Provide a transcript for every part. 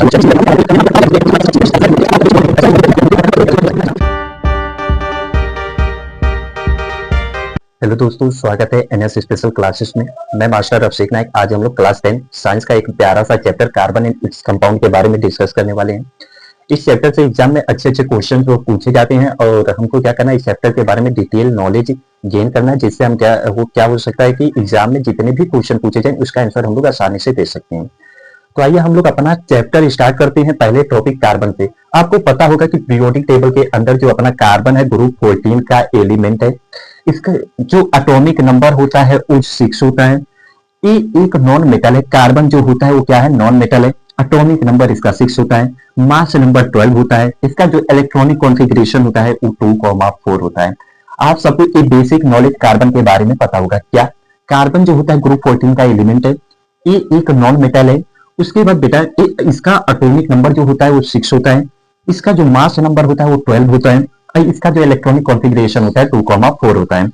Hello दोस्तों, स्वागत है एनएस स्पेशल क्लासेस में। मैं मास्टर अभिषेक नायक। आज हम लोग क्लास 10 साइंस का एक प्यारा सा chapter carbon and its compound के बारे में डिस्कस करने वाले हैं। इस चैप्टर से एग्जाम में अच्छे अच्छे क्वेश्चन जो पूछे जाते हैं और हमको क्या करना है, इस चैप्टर के बारे में डिटेल नॉलेज गेन करना है, जिससे हम क्या हो सकता है कि एग्जाम में जितने भी क्वेश्चन पूछे जाए उसका आंसर हम लोग आसानी से दे सकते हैं। तो आइए हम लोग अपना चैप्टर स्टार्ट करते हैं। पहले टॉपिक कार्बन से। आपको पता होगा कि पीरियोडिक टेबल के अंदर जो अपना कार्बन है ग्रुप 14 का एलिमेंट है। इसका जो एटॉमिक नंबर होता है वो 6 होता है। ये एक नॉन मेटल है। कार्बन जो होता है वो क्या है, नॉन मेटल है। एटॉमिक नंबर इसका 6 होता है। मास नंबर 12 होता है। इसका जो इलेक्ट्रॉनिक कॉन्फ़िगरेशन होता है वो 2,4 होता है। आप सबको ये बेसिक नॉलेज कार्बन के बारे में पता होगा। क्या कार्बन जो होता है ग्रुप 14 का एलिमेंट है, ये एक नॉन मेटल है। उसके बाद बेटा इसका एटॉमिक नंबर जो होता है वो 6 होता है। इसका जो मास नंबर होता है वो 12 होता है और इसका जो इलेक्ट्रॉनिक कॉन्फ़िगरेशन होता है 2,4 होता है।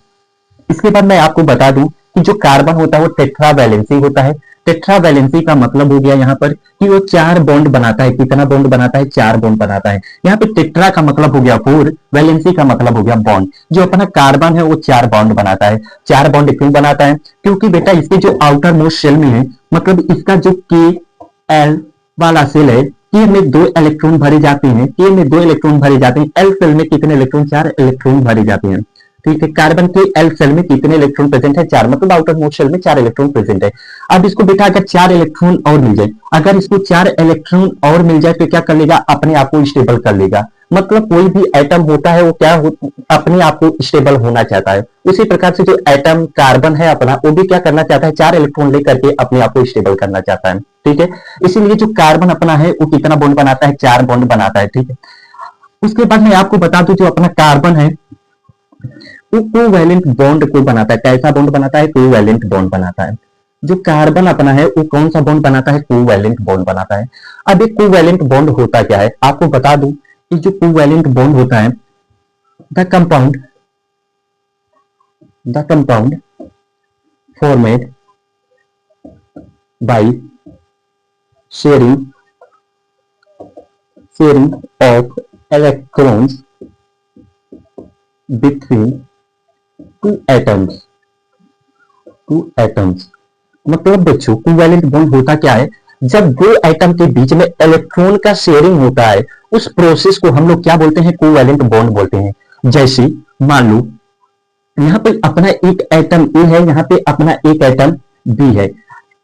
इसके बाद मैं आपको बता दूं कि जो कार्बन होता है वो टेट्रा वैलेंसी होता है। टेट्रा वैलेंसी का मतलब हो गया यहाँ पर कि वो 4 बॉन्ड बनाता है। कितना बॉन्ड बनाता है? 4 बॉन्ड बनाता है। यहाँ पे टेट्रा का मतलब हो गया 4, वैलेंसी का मतलब हो गया बॉन्ड। जो अपना कार्बन है वो 4 बॉन्ड बनाता है। 4 बॉन्ड क्यों बनाता है? क्योंकि बेटा इसके जो आउटर मोस्ट शेल में है, मतलब इसका जो के एल वाला सेल है, के में 2 इलेक्ट्रॉन भरे जाते हैं। के में 2 इलेक्ट्रॉन भरे जाते हैं। एल सेल में कितने इलेक्ट्रॉन? 4 इलेक्ट्रॉन भरे जाते हैं। ठीक है। कार्बन के एल सेल में कितने इलेक्ट्रॉन प्रेजेंट है? 4, मतलब आउटर मोस्ट शेल में 4 इलेक्ट्रॉन प्रेजेंट है। अब इसको बेटा अगर 4 इलेक्ट्रॉन और मिल जाए, अगर इसको 4 इलेक्ट्रॉन और मिल जाए तो क्या कर लेगा? अपने आप को स्टेबल कर लेगा। मतलब कोई भी एटम होता है वो अपने आप को स्टेबल होना चाहता है। उसी प्रकार से जो एटम कार्बन है अपना, वो भी क्या करना चाहता है? 4 इलेक्ट्रॉन लेकर के अपने आप को स्टेबल करना चाहता है। ठीक है। इसीलिए जो कार्बन अपना है वो कितना बॉन्ड बनाता है? 4 बॉन्ड बनाता है। ठीक है। उसके बाद मैं आपको बता दूं जो अपना कार्बन है वो कोवैलेंट बॉन्ड को बनाता है। कैसा बॉन्ड बनाता है? कोवैलेंट बॉन्ड बनाता है। जो कार्बन अपना है वो कौन सा बॉन्ड बनाता है? कोवैलेंट बॉन्ड बनाता है। अब एक कोवैलेंट बॉन्ड होता क्या है आपको बता दूं कि जो कोवैलेंट बॉन्ड होता है, the compound formed by sharing of electrons between two atoms. मतलब बच्चों कोवैलेंट बॉन्ड होता क्या है? जब 2 एटम के बीच में इलेक्ट्रॉन का शेयरिंग होता है, उस प्रोसेस को हम लोग क्या बोलते हैं? कोवैलेंट बॉन्ड बोलते हैं। जैसे मान लो यहाँ पे अपना एक एटम ए है, यहाँ पे अपना एक एटम बी है।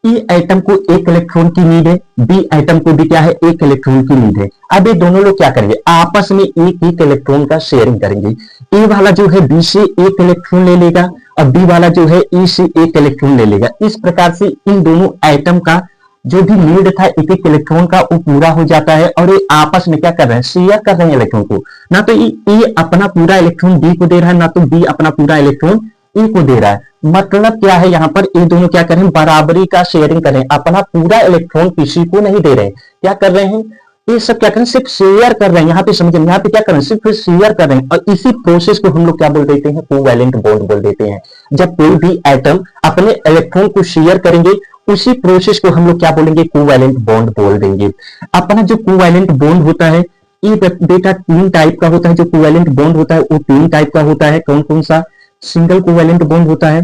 ई एटम को 1 इलेक्ट्रॉन की नीड है, बी एटम को भी क्या है? 1 इलेक्ट्रॉन की नीड है। अब ये दोनों लोग क्या करेंगे? आपस में एक इलेक्ट्रॉन का शेयरिंग करेंगे। ए वाला जो है बी से 1 इलेक्ट्रॉन ले लेगा और बी वाला जो है ई से 1 इलेक्ट्रॉन ले लेगा। इस प्रकार से इन दोनों एटम का जो भी नीड था एक इलेक्ट्रॉन का वो पूरा हो जाता है और ये आपस में क्या कर रहे हैं? शेयर कर रहे हैं इलेक्ट्रॉन को। ना तो ये अपना पूरा इलेक्ट्रॉन बी को दे रहा है, ना तो बी अपना पूरा इलेक्ट्रॉन ए को दे रहा है। मतलब क्या है यहाँ पर? ये दोनों क्या कर रहे हैं? बराबरी का शेयरिंग कर रहे हैं। अपना पूरा इलेक्ट्रॉन किसी को नहीं दे रहे हैं। क्या कर रहे हैं? ये सब क्या कर रहे हैं? सिर्फ शेयर कर रहे हैं। यहाँ पे समझे, यहाँ पे क्या कर रहे हैं? सिर्फ शेयर कर रहे हैं। और इसी प्रोसेस को हम लोग क्या बोल देते हैं? कोवैलेंट बॉन्ड बोल देते हैं। जब कोई भी एटम अपने इलेक्ट्रॉन को शेयर करेंगे, उसी प्रोसेस को हम लोग क्या बोलेंगे? कोवैलेंट बॉन्ड बोल देंगे। अपना जो कोवैलेंट बॉन्ड होता है ये बेटा 3 टाइप का होता है। जो कोवैलेंट बॉन्ड होता है वो 3 टाइप का होता है। कौन कौन सा? सिंगल कोवैलेंट बॉन्ड होता है,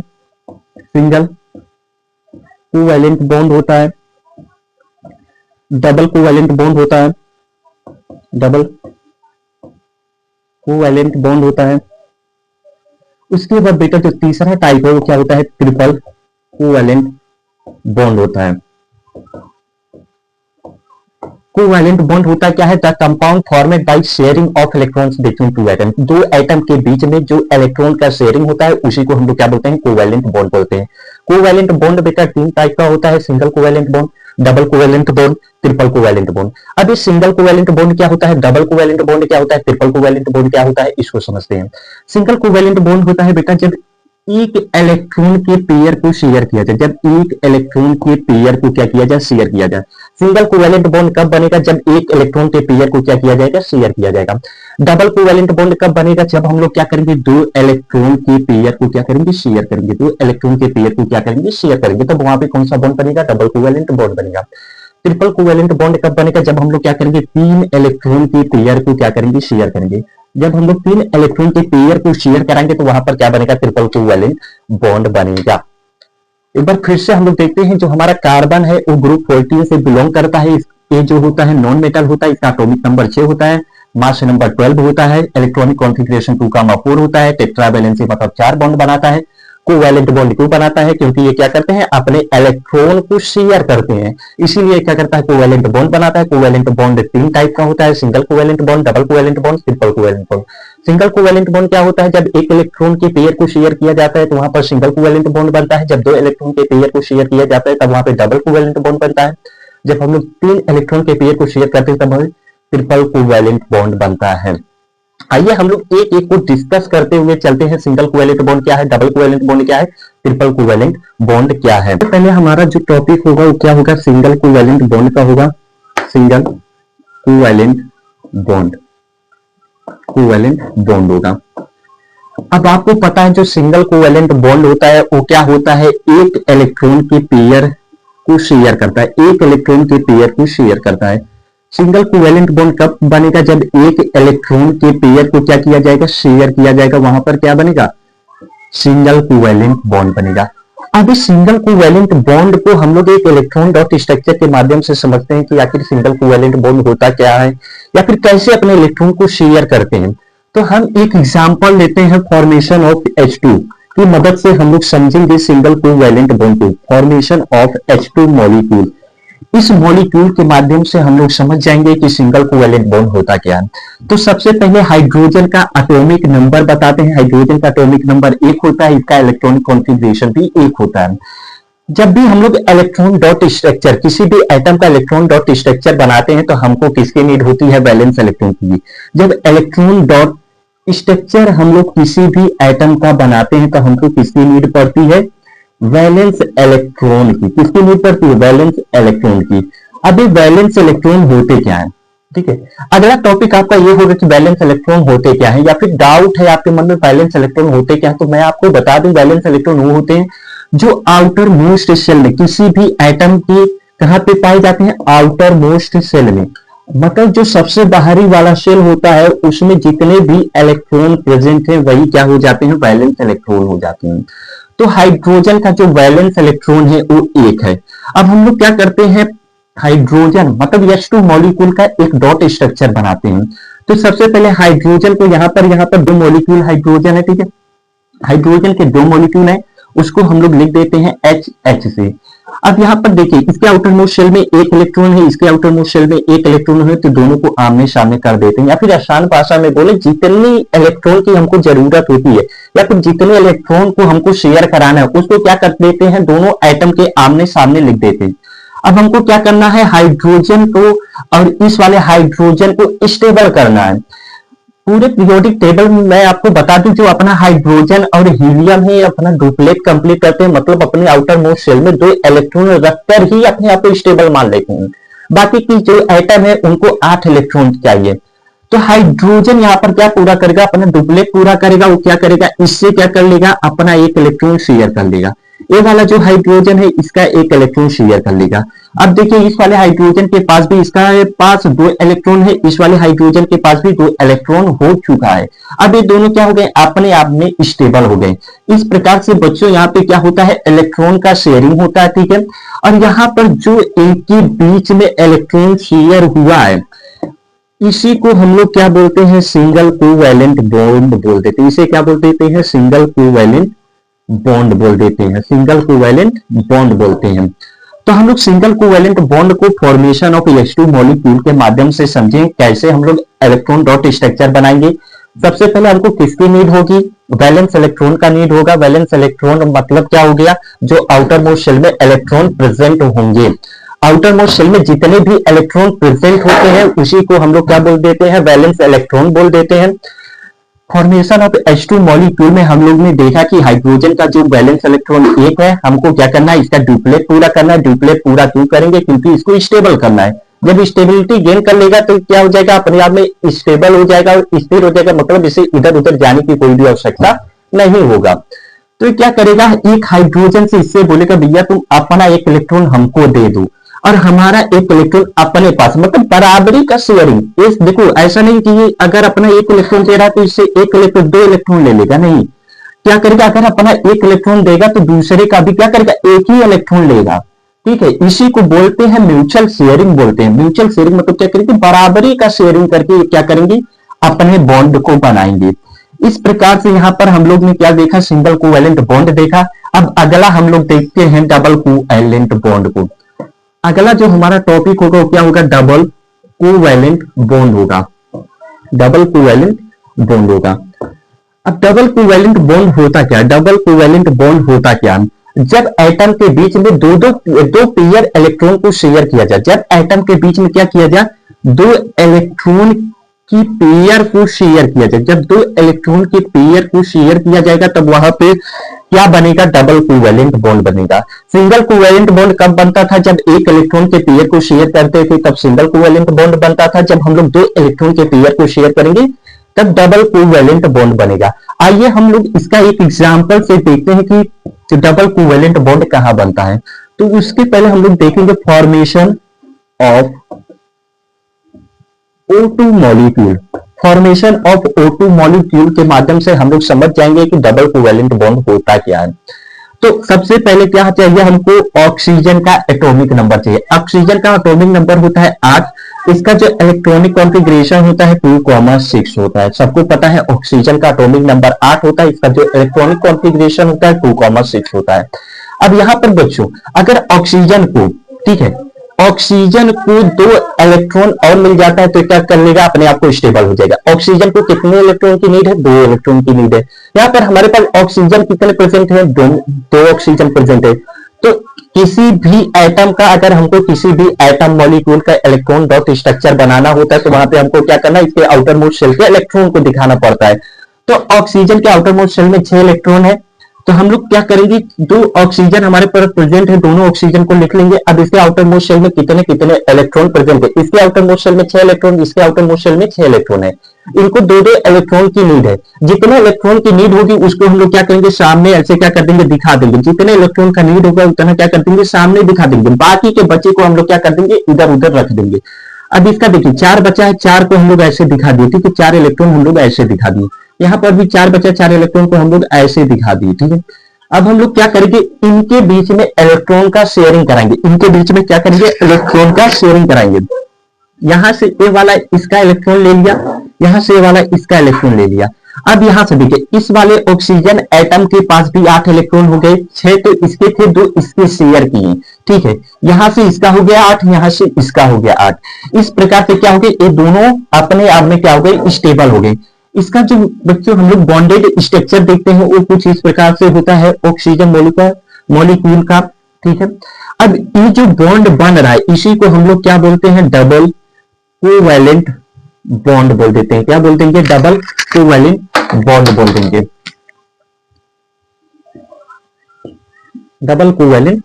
सिंगल कोवैलेंट बॉन्ड होता है, डबल कोवैलेंट बॉन्ड होता है, डबल कोवैलेंट बॉन्ड होता है। उसके बाद बेटा जो तीसरा टाइप है वो क्या होता है? ट्रिपल कोवैलेंट बॉन्ड होता है। कोवैलेंट बॉन्ड होता क्या है? The compound formed by sharing of electrons between 2 atom. 2 atom के बीच में जो इलेक्ट्रॉन का शेयरिंग होता है उसी को हम लोग क्या बोलते हैं? कोवैलेंट बॉन्ड बोलते हैं। कोवैलेंट बॉन्ड बेटा 3 टाइप का होता है। Single covalent bond, double covalent bond, triple covalent bond. अब ये सिंगल कोवैलेंट बॉन्ड क्या होता है? डबल कोवैलेंट बॉन्ड क्या होता है? ट्रिपल कोवैलेंट बॉन्ड क्या होता है? इसको समझते हैं। सिंगल कोवैलेंट बॉन्ड होता है बेटा जब एक इलेक्ट्रॉन के पेयर को शेयर किया जाए। जब एक इलेक्ट्रॉन के पेयर को क्या किया जाए? शेयर किया जाए। सिंगल कोवैलेंट बॉन्ड कब बनेगा? जब एक इलेक्ट्रॉन के पेयर को क्या किया जाएगा? शेयर किया जाएगा। डबल कोवैलेंट बॉन्ड कब बनेगा? जब हम लोग क्या करेंगे? 2 इलेक्ट्रॉन के पेयर को क्या करेंगे? शेयर करेंगे। 2 इलेक्ट्रॉन के पेयर को क्या करेंगे? शेयर करेंगे। तो वहां पे कौन सा बॉन्ड बनेगा? डबल कोवैलेंट बॉन्ड बनेगा। ट्रिपल कोवेलेंट बॉन्ड कब बनेगा? जब हम लोग क्या करेंगे, 3 इलेक्ट्रॉन की पेयर को क्या करेंगे, शेयर करेंगे। जब हम लोग 3 इलेक्ट्रॉन की पेयर को शेयर कराएंगे तो वहां पर क्या बनेगा, ट्रिपल कोवेलेंट बॉन्ड बनेगा। एक बार फिर से हम लोग देखते हैं, जो हमारा कार्बन है वो ग्रुप 14 से बिलोंग करता है। ये जो होता है नॉन मेटल होता है, इसका एटॉमिक नंबर 6 होता है, मास नंबर 12 होता है, इलेक्ट्रॉनिक कॉन्फ़िगरेशन 2,4 होता है, टेट्रा वैलेंसी मतलब 4 बॉन्ड बनाता है। कोवैलेंट बॉन्ड क्यों बनाता है? क्योंकि ये क्या करते हैं, अपने इलेक्ट्रॉन को शेयर करते हैं, इसीलिए क्या करता है, कोवैलेंट बॉन्ड बनाता है। कोवैलेंट बॉन्ड 3 टाइप का होता है, single covalent bond, double covalent bond, triple covalent bond. Single covalent bond क्या होता है, जब एक इलेक्ट्रॉन के पेयर को शेयर किया जाता है तो वहां पर सिंगल कोवैलेंट बॉन्ड बनता है। जब 2 इलेक्ट्रॉन के पेयर को शेयर किया जाता है तब वहां पे डबल कोवैलेंट बॉन्ड बनता है। जब हम लोग 3 इलेक्ट्रॉन के पेयर को शेयर करते हैं तब ट्रिपल कोवैलेंट बॉन्ड बनता है। आइए हम लोग एक एक को डिस्कस करते हुए चलते हैं। सिंगल कोवैलेंट बॉन्ड क्या है, डबल कोवैलेंट बॉन्ड क्या है, ट्रिपल कोवैलेंट बॉन्ड क्या है। तो पहले हमारा जो टॉपिक होगा वो क्या होगा, सिंगल कोवैलेंट बॉन्ड का होगा। Single covalent bond, covalent bond होगा। अब आपको पता है जो सिंगल कोवैलेंट बॉन्ड होता है वो क्या होता है, एक इलेक्ट्रॉन के पेयर को शेयर करता है, एक इलेक्ट्रॉन के पेयर को शेयर करता है। सिंगल कोवैलेंट बॉन्ड कब बनेगा, जब एक इलेक्ट्रॉन के पेयर को क्या किया जाएगा, शेयर किया जाएगा, वहां पर क्या बनेगा, सिंगल कोवैलेंट बॉन्ड बनेगा। अब इस सिंगल कोवैलेंट बॉन्ड को हम लोग एक इलेक्ट्रॉन डॉट स्ट्रक्चर के माध्यम से समझते हैं कि आखिर सिंगल कोवैलेंट बॉन्ड होता क्या है, या फिर कैसे अपने इलेक्ट्रॉन को शेयर करते हैं। तो हम एक एग्जांपल लेते हैं, फॉर्मेशन ऑफ H2 की मदद से हम लोग समझेंगे सिंगल कोवैलेंट बॉन्ड को। फॉर्मेशन ऑफ H2 मॉलिक्यूल, इस मॉलिक्यूल के माध्यम से हम लोग समझ जाएंगे कि सिंगल कोवैलेंट बॉन्ड होता क्या है। तो सबसे पहले हाइड्रोजन का एटॉमिक नंबर बताते हैं। हाइड्रोजन का एटॉमिक नंबर 1 होता है, इसका इलेक्ट्रॉनिक कॉन्फ़िगरेशन भी 1 होता है। जब भी हम लोग इलेक्ट्रॉन डॉट स्ट्रक्चर, किसी भी एटम का इलेक्ट्रॉन डॉट स्ट्रक्चर बनाते हैं तो हमको किसकी नीड होती है, वैलेंस इलेक्ट्रॉन की। जब इलेक्ट्रॉन डॉट स्ट्रक्चर हम लोग किसी भी एटम का बनाते हैं तो हमको किसकी नीड पड़ती है, वैलेंस इलेक्ट्रॉन की। किसकी नीड पड़ती है, वैलेंस इलेक्ट्रॉन की। अभी वैलेंस इलेक्ट्रॉन होते क्या है, ठीक है। अगला टॉपिक आपका ये होगा कि वैलेंस इलेक्ट्रॉन होते क्या है, या फिर डाउट है आपके मन में वैलेंस इलेक्ट्रॉन होते क्या है, तो मैं आपको बता दूं वैलेंस इलेक्ट्रॉन वो होते हैं जो आउटर मोस्ट सेल में, किसी भी एटम की कहां पे पाए जाते हैं, आउटर मोस्ट सेल में। मतलब जो सबसे बाहरी वाला सेल होता है उसमें जितने भी इलेक्ट्रॉन प्रेजेंट हैं वही क्या हो जाते हैं, वैलेंस इलेक्ट्रॉन हो जाते हैं। तो हाइड्रोजन का जो वैलेंस इलेक्ट्रॉन है वो 1 है। अब हम लोग क्या करते हैं, हाइड्रोजन मतलब H2 मॉलिक्यूल का एक डॉट स्ट्रक्चर बनाते हैं। तो सबसे पहले हाइड्रोजन को यहाँ पर 2 मॉलिक्यूल हाइड्रोजन है, ठीक है। हाइड्रोजन के 2 मॉलिक्यूल है, उसको हम लोग लिख देते हैं H से। अब यहाँ पर देखिए, इसके आउटर मोस्ट शेल में 1 इलेक्ट्रॉन है, इसके आउटर मोस्ट शेल में 1 इलेक्ट्रॉन है, तो दोनों को आमने सामने कर देते हैं। या फिर आसान भाषा में बोले, जितनी इलेक्ट्रॉन की हमको जरूरत होती है या फिर जितने इलेक्ट्रॉन को हमको शेयर कराना है उसको क्या कर देते हैं, दोनों एटम के आमने सामने लिख देते हैं। अब हमको क्या करना है, हाइड्रोजन को और इस वाले हाइड्रोजन को स्टेबल करना है। पूरे पीरियोडिक टेबल में मैं आपको बता दूं, जो अपना हाइड्रोजन और हीलियम है अपना डुप्लेट कंप्लीट करते हैं, मतलब अपने आउटर मोस्ट शेल में 2 इलेक्ट्रॉन रखकर ही अपने आप को स्टेबल मान लेते हैं। बाकी की जो एटम है उनको 8 इलेक्ट्रॉन चाहिए। तो हाइड्रोजन यहाँ पर क्या पूरा करेगा, अपना डुप्लेट पूरा करेगा। वो क्या करेगा, इससे क्या कर लेगा, अपना 1 इलेक्ट्रॉन शेयर कर लेगा। ये वाला जो हाइड्रोजन है इसका 1 इलेक्ट्रॉन शेयर कर लेगा। अब देखिए, इस वाले हाइड्रोजन के पास भी इसका पास 2 इलेक्ट्रॉन है, इस वाले हाइड्रोजन के पास भी 2 इलेक्ट्रॉन हो चुका है। अब ये दोनों क्या हो गए, अपने आप में स्टेबल हो गए। इस प्रकार से बच्चों यहाँ पे क्या होता है, इलेक्ट्रॉन का शेयरिंग होता है, ठीक है। और यहाँ पर जो एक के बीच में इलेक्ट्रॉन शेयर हुआ है इसी को हम लोग क्या बोलते हैं, सिंगल कोवैलेंट बॉन्ड बोल देते हैं। इसे क्या बोल देते हैं, सिंगल कोवैलेंट बॉन्ड बोल देते हैं, सिंगल कोवैलेंट बॉन्ड बोलते हैं। तो हम लोग सिंगल कोवैलेंट बॉन्ड को फॉर्मेशन ऑफ H2 मॉलिक्यूल के माध्यम से समझें, कैसे हम लोग इलेक्ट्रॉन डॉट स्ट्रक्चर बनाएंगे। सबसे पहले हमको किसकी नीड होगी, वैलेंस इलेक्ट्रॉन का नीड होगा। वैलेंस इलेक्ट्रॉन मतलब क्या हो गया, जो आउटर मोस्ट शेल में इलेक्ट्रॉन प्रेजेंट होंगे। आउटर मोस्ट शेल में जितने भी इलेक्ट्रॉन प्रेजेंट होते हैं उसी को हम लोग क्या बोल देते हैं, वैलेंस इलेक्ट्रॉन बोल देते हैं। फॉर्मेशन ऑफ H2 मॉलिक्यूल में हम लोग ने देखा कि हाइड्रोजन का जो वैलेंस इलेक्ट्रॉन 1 है, हमको क्या करना है, इसका डुप्लेट पूरा करना है। डुप्लेट पूरा क्यों करेंगे, क्योंकि इसको स्टेबल करना है। जब स्टेबिलिटी गेन कर लेगा तो क्या हो जाएगा, अपने आप में स्टेबल हो जाएगा और स्थिर हो जाएगा, मतलब इसे इधर उधर जाने की कोई भी आवश्यकता नहीं होगा। तो क्या करेगा, एक हाइड्रोजन से इससे बोलेगा भैया तुम अपना 1 इलेक्ट्रॉन हमको दे दो। और हमारा एक इलेक्ट्रॉन अपने पास, मतलब बराबरी का शेयरिंग। इस देखो ऐसा नहीं कि ये अगर अपना एक इलेक्ट्रॉन दे रहा है तो इससे एक इलेक्ट्रॉन दो इलेक्ट्रॉन ले लेगा, नहीं। क्या करेगा, अगर अपना एक इलेक्ट्रॉन देगा तो दूसरे का भी क्या करेगा, एक ही इलेक्ट्रॉन लेगा। ठीक है, इसी को बोलते हैं म्यूचुअल शेयरिंग बोलते हैं। म्यूचुअल शेयरिंग मतलब क्या करेंगे, बराबरी का शेयरिंग करके क्या करेंगे, अपने बॉन्ड को बनाएंगे। इस प्रकार से यहां पर हम लोग ने क्या देखा, सिंगल कोवैलेंट बॉन्ड देखा। अब अगला हम लोग देखते हैं डबल कोवैलेंट बॉन्ड को। अगला जो हमारा टॉपिक होगा वो क्या होगा, डबल कोवैलेंट बॉन्ड होगा। डबल कोवैलेंट बॉन्ड होगा। अब डबल कोवैलेंट बॉन्ड होता क्या है, डबल कोवैलेंट बॉन्ड होता क्या है, जब एटम के बीच में दो पेयर इलेक्ट्रॉन को शेयर किया जाए। जब एटम के बीच में क्या किया जाए, दो इलेक्ट्रॉन की पेयर को शेयर किया जाए। जब दो इलेक्ट्रॉन की पेयर को शेयर किया जाएगा तब वहां पे क्या बनेगा, डबल कोवैलेंट बॉन्ड बनेगा। सिंगल कोवैलेंट बॉन्ड कब बनता था, जब एक इलेक्ट्रॉन के पेयर को शेयर करते थे तब सिंगल कोवैलेंट बॉन्ड बनता था। जब हम लोग दो इलेक्ट्रॉन के पेयर को शेयर करेंगे तब डबल कोवैलेंट बॉन्ड बनेगा। आइए हम लोग इसका एक एग्जांपल से देखते हैं कि डबल कोवैलेंट बॉन्ड कहां बनता है। तो उसके पहले हम लोग देखेंगे formation of O2 molecule. Formation of O2 molecule के माध्यम से हम लोग समझ जाएंगे कि डबल कोवैलेंट बॉन्ड होता क्या है। तो सबसे पहले क्या चाहिए हमको, ऑक्सीजन का एटॉमिक नंबर चाहिए। ऑक्सीजन का एटॉमिक नंबर होता है 8। इसका जो इलेक्ट्रॉनिक कॉन्फ़िगरेशन होता है 2,6 होता है। सबको पता है ऑक्सीजन का एटॉमिक नंबर 8 होता है, इसका जो इलेक्ट्रॉनिक कॉन्फ़िगरेशन होता है 2,6 होता है। अब यहां पर बच्चों अगर ऑक्सीजन को, ठीक है, ऑक्सीजन को दो इलेक्ट्रॉन और मिल जाता है तो क्या कर लेगा, अपने आप को स्टेबल हो जाएगा। ऑक्सीजन को कितने इलेक्ट्रॉन की नीड है, 2 इलेक्ट्रॉन की नीड है। यहाँ पर हमारे पास ऑक्सीजन कितने प्रेजेंट है, दो ऑक्सीजन प्रेजेंट है। तो किसी भी एटम का, अगर हमको किसी भी एटम मॉलिक्यूल का इलेक्ट्रॉन डॉट स्ट्रक्चर बनाना होता है तो वहां पे हमको क्या करना है, इसके आउटर मोस्ट शेल के इलेक्ट्रॉन को दिखाना पड़ता है। तो ऑक्सीजन के आउटर मोस्ट शेल में 6 इलेक्ट्रॉन है। तो हम लोग क्या करेंगे, दो ऑक्सीजन हमारे पास प्रेजेंट है, दोनों ऑक्सीजन को लिख लेंगे। अब इसके आउटर मोस्ट शेल में कितने कितने इलेक्ट्रॉन प्रेजेंट है, इसके आउटर मोस्ट शेल में 6 इलेक्ट्रॉन, इसके आउटर मोस्ट शेल में 6 इलेक्ट्रॉन है। इनको दो दो इलेक्ट्रॉन की नीड है। जितने इलेक्ट्रॉन की नीड होगी उसको हम लोग क्या करेंगे, सामने ऐसे क्या कर देंगे, दिखा देंगे। जितने इलेक्ट्रॉन का नीड होगा उतना क्या कर देंगे, सामने दिखा देंगे। बाकी के बच्चे को हम लोग क्या कर देंगे, इधर उधर रख देंगे। अब इसका देखिए 4 बचा है, 4 को हम लोग ऐसे दिखा दिए, ठीक है, 4 इलेक्ट्रॉन हम लोग ऐसे दिखा दिए। यहाँ पर भी 4 बचा, 4 इलेक्ट्रॉन को हम लोग ऐसे दिखा दिए, ठीक है। अब हम लोग क्या करेंगे, इनके बीच में इलेक्ट्रॉन का शेयरिंग कराएंगे। इनके बीच में क्या करेंगे, इलेक्ट्रॉन का शेयरिंग कराएंगे। यहां से ए वाला इसका इलेक्ट्रॉन ले लिया, यहां से ए वाला इसका इलेक्ट्रॉन ले लिया। अब यहां से देखिए इस वाले ऑक्सीजन एटम के पास भी 8 इलेक्ट्रॉन हो गए, 6 तो इसके थे, 2 इसके शेयर किए, ठीक है। यहां से इसका हो गया 8, यहां से इसका हो गया 8। इस प्रकार से क्या हो गया, ये दोनों अपने आप में क्या हो गए, स्टेबल हो गए। इसका जो बच्चों हम लोग बॉन्डेड स्ट्रक्चर देखते हैं वो कुछ इस प्रकार से होता है ऑक्सीजन मॉलिक्यूल का, ठीक है। अब ये जो बॉन्ड बन रहा है इसी को हम लोग क्या बोलते हैं, डबल कोवैलेंट बॉन्ड बोल देते हैं। क्या बोल देंगे, डबल कोवैलेंट बॉन्ड बोल देंगे, डबल कोवैलेंट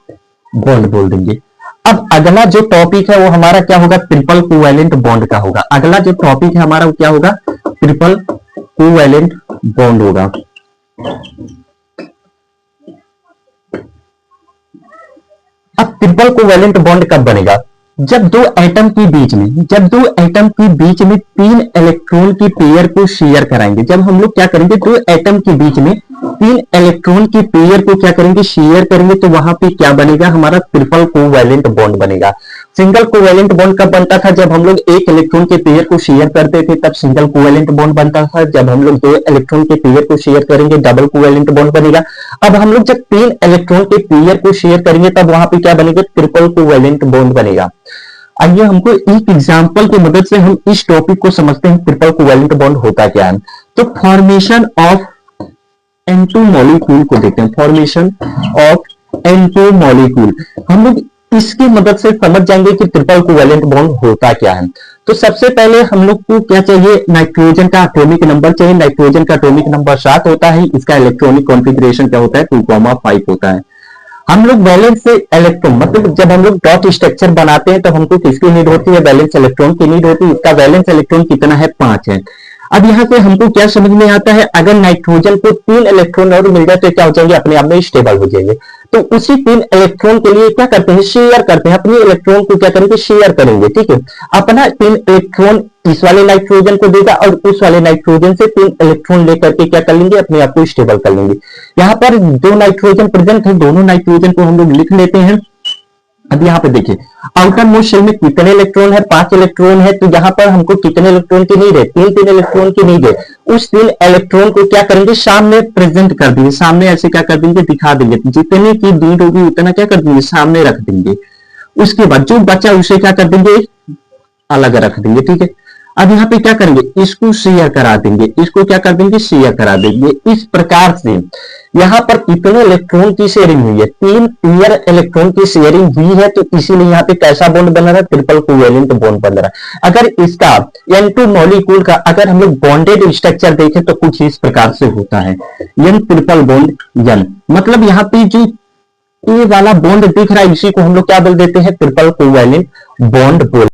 बॉन्ड बोल देंगे। अब अगला जो टॉपिक है वो हमारा क्या होगा, ट्रिपल कोवैलेंट बॉन्ड का होगा। अगला जो टॉपिक है हमारा वो क्या होगा, ट्रिपल कोवैलेंट बॉन्ड होगा। अब ट्रिपल कोवैलेंट बॉन्ड कब बनेगा, जब दो एटम के बीच में, जब दो एटम के बीच में 3 इलेक्ट्रॉन की पेयर को शेयर कराएंगे। जब हम लोग क्या करेंगे, दो एटम के बीच में 3 इलेक्ट्रॉन की पेयर को क्या करेंगे, शेयर करेंगे, तो वहां पे क्या बनेगा, हमारा ट्रिपल कोवैलेंट बॉन्ड बनेगा। सिंगल कोवैलेंट बॉन्ड कब बनता था, जब हम लोग एक इलेक्ट्रॉन के पेयर को शेयर करते थे तब सिंगल कोवैलेंट बॉन्ड बनता था। जब हम लोग 2 इलेक्ट्रॉन के पेयर को शेयर करेंगे डबल कोवैलेंट बॉन्ड बनेगा। अब हम लोग जब 3 इलेक्ट्रॉन के पेयर को शेयर करेंगे तब वहां पे क्या बनेगा, ट्रिपल कोवैलेंट बॉन्ड बनेगा। आइए हमको एक एग्जांपल की मदद से हम इस टॉपिक को समझते हैं, ट्रिपल कोवैलेंट बॉन्ड होता क्या है। तो फॉर्मेशन ऑफ N2 मॉलिक्यूल को देखते हैं, फॉर्मेशन ऑफ N2 मॉलिक्यूल। हम लोग इसकी मदद से समझ जाएंगे कि ट्रिपल कोवैलेंट बॉन्ड होता क्या है। तो सबसे पहले हम लोग को क्या चाहिए, नाइट्रोजन का एटॉमिक नंबर चाहिए। नाइट्रोजन का एटॉमिक नंबर 7 होता है, इसका इलेक्ट्रॉनिक कॉन्फ़िगरेशन क्या होता है, 2,5 होता है। हम लोग वैलेंस से इलेक्ट्रॉन, मतलब जब हम लोग डॉट स्ट्रक्चर बनाते हैं तो हमको किसकी नीड होती है, वैलेंस इलेक्ट्रॉन की नीड होती है। इसका वैलेंस इलेक्ट्रॉन कितना है, 5 है। अब यहाँ से हमको क्या समझ में आता है, अगर नाइट्रोजन को 3 इलेक्ट्रॉन और मिल जाए तो क्या हो जाएंगे, अपने आप में स्टेबल हो जाएंगे। तो उसी 3 इलेक्ट्रॉन के लिए क्या करते हैं, शेयर करते हैं, अपने इलेक्ट्रॉन को क्या करेंगे, शेयर करेंगे। ठीक है, अपना 3 इलेक्ट्रॉन इस वाले नाइट्रोजन को देगा और उस वाले नाइट्रोजन से 3 इलेक्ट्रॉन लेकर के क्या कर लेंगे, अपने आप को स्टेबल कर लेंगे। यहाँ पर दो नाइट्रोजन प्रेजेंट है, दोनों नाइट्रोजन को हम लोग लिख लेते हैं। अब यहाँ पे देखिए आउटर मोस्ट शेल में कितने इलेक्ट्रॉन है, 5 इलेक्ट्रॉन है। तो यहाँ पर हमको कितने इलेक्ट्रॉन की नीड है, 3 इलेक्ट्रॉन की नीड है। उस 3 इलेक्ट्रॉन को क्या करेंगे, सामने प्रेजेंट कर देंगे, सामने ऐसे क्या कर देंगे, दिखा देंगे। जितने की नीड होगी उतना क्या कर देंगे, सामने रख देंगे। उसके बाद जो बचा उसे क्या कर देंगे, अलग रख देंगे। ठीक है, अब यहाँ पे क्या करेंगे, इसको शेयर करा देंगे, इसको क्या कर देंगे, शेयर करा देंगे। इस प्रकार से यहाँ पर कितने इलेक्ट्रॉन की शेयरिंग हुई है, 3 पेयर इलेक्ट्रॉन की शेयरिंग हुई है। तो इसीलिए यहाँ पे कैसा बॉन्ड बन रहा है, ट्रिपल कोवेलेंट बॉन्ड बन रहा है। अगर इसका N2 मॉलिक्यूल का अगर हम लोग बॉन्डेड स्ट्रक्चर देखें तो कुछ इस प्रकार से होता है, N ट्रिपल बॉन्ड N। मतलब यहाँ पे जो ये वाला बॉन्ड दिख रहा है इसी को हम लोग क्या बोल देते हैं, ट्रिपल कोवेलेंट बॉन्ड बोल